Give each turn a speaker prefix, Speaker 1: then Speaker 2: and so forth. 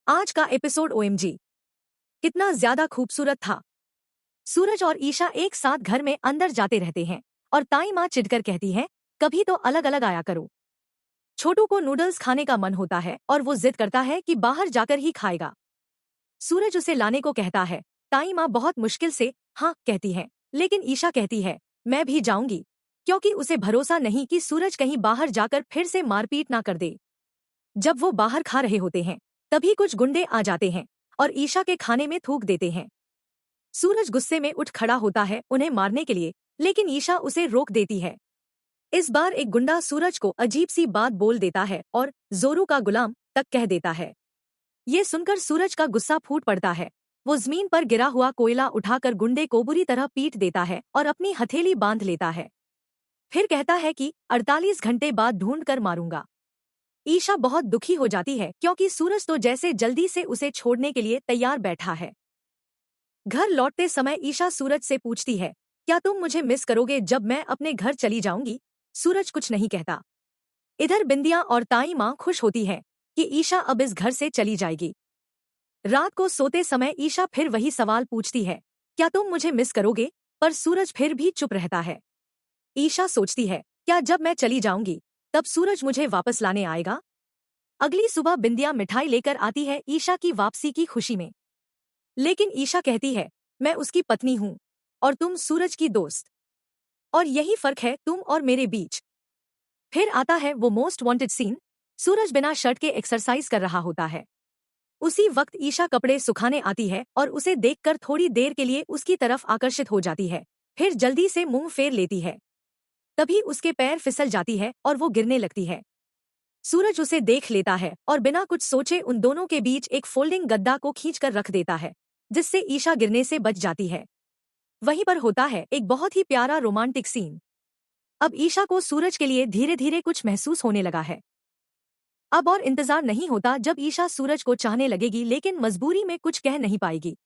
Speaker 1: आज का episode OMG कितना ज्यादा खूबसूरत था। सूरज और ईशा एक साथ घर में अंदर जाते रहते हैं और ताई माँ चिढ़कर कहती है, कभी तो अलग अलग आया करो। छोटू को नूडल्स खाने का मन होता है और वो जिद करता है कि बाहर जाकर ही खाएगा। सूरज उसे लाने को कहता है। ताई माँ बहुत मुश्किल से हाँ कहती है, लेकिन ईशा कहती है मैं भी जाऊंगी, क्योंकि उसे भरोसा नहीं कि सूरज कहीं बाहर जाकर फिर से मारपीट ना कर दे। जब वो बाहर खा रहे होते हैं तभी कुछ गुंडे आ जाते हैं और ईशा के खाने में थूक देते हैं। सूरज गुस्से में उठ खड़ा होता है उन्हें मारने के लिए, लेकिन ईशा उसे रोक देती है। इस बार एक गुंडा सूरज को अजीब सी बात बोल देता है और जोरू का गुलाम तक कह देता है। ये सुनकर सूरज का गुस्सा फूट पड़ता है। वो जमीन पर गिरा हुआ कोयला उठाकर गुंडे को बुरी तरह पीट देता है और अपनी हथेली बांध लेता है। फिर कहता है कि 48 घंटे बाद ढूंढ कर मारूंगा। ईशा बहुत दुखी हो जाती है क्योंकि सूरज तो जैसे जल्दी से उसे छोड़ने के लिए तैयार बैठा है। घर लौटते समय ईशा सूरज से पूछती है, क्या तुम मुझे मिस करोगे जब मैं अपने घर चली जाऊंगी? सूरज कुछ नहीं कहता। इधर बिंदिया और ताई माँ खुश होती है कि ईशा अब इस घर से चली जाएगी। रात को सोते समय ईशा फिर वही सवाल पूछती है, क्या तुम मुझे मिस करोगे? पर सूरज फिर भी चुप रहता है। ईशा सोचती है, क्या जब मैं चली जाऊंगी तब सूरज मुझे वापस लाने आएगा? अगली सुबह बिंदिया मिठाई लेकर आती है ईशा की वापसी की खुशी में। लेकिन ईशा कहती है, मैं उसकी पत्नी हूँ और तुम सूरज की दोस्त, और यही फर्क है तुम और मेरे बीच। फिर आता है वो मोस्ट वांटेड सीन। सूरज बिना शर्ट के एक्सरसाइज कर रहा होता है। उसी वक्त ईशा कपड़े सुखाने आती है और उसे देखकर थोड़ी देर के लिए उसकी तरफ आकर्षित हो जाती है, फिर जल्दी से मुंह फेर लेती है। तभी उसके पैर फिसल जाती है और वो गिरने लगती है। सूरज उसे देख लेता है और बिना कुछ सोचे उन दोनों के बीच एक फोल्डिंग गद्दा को खींचकर रख देता है, जिससे ईशा गिरने से बच जाती है। वहीं पर होता है एक बहुत ही प्यारा रोमांटिक सीन। अब ईशा को सूरज के लिए धीरे धीरे कुछ महसूस होने लगा है। अब और इंतजार नहीं होता जब ईशा सूरज को चाहने लगेगी, लेकिन मजबूरी में कुछ कह नहीं पाएगी।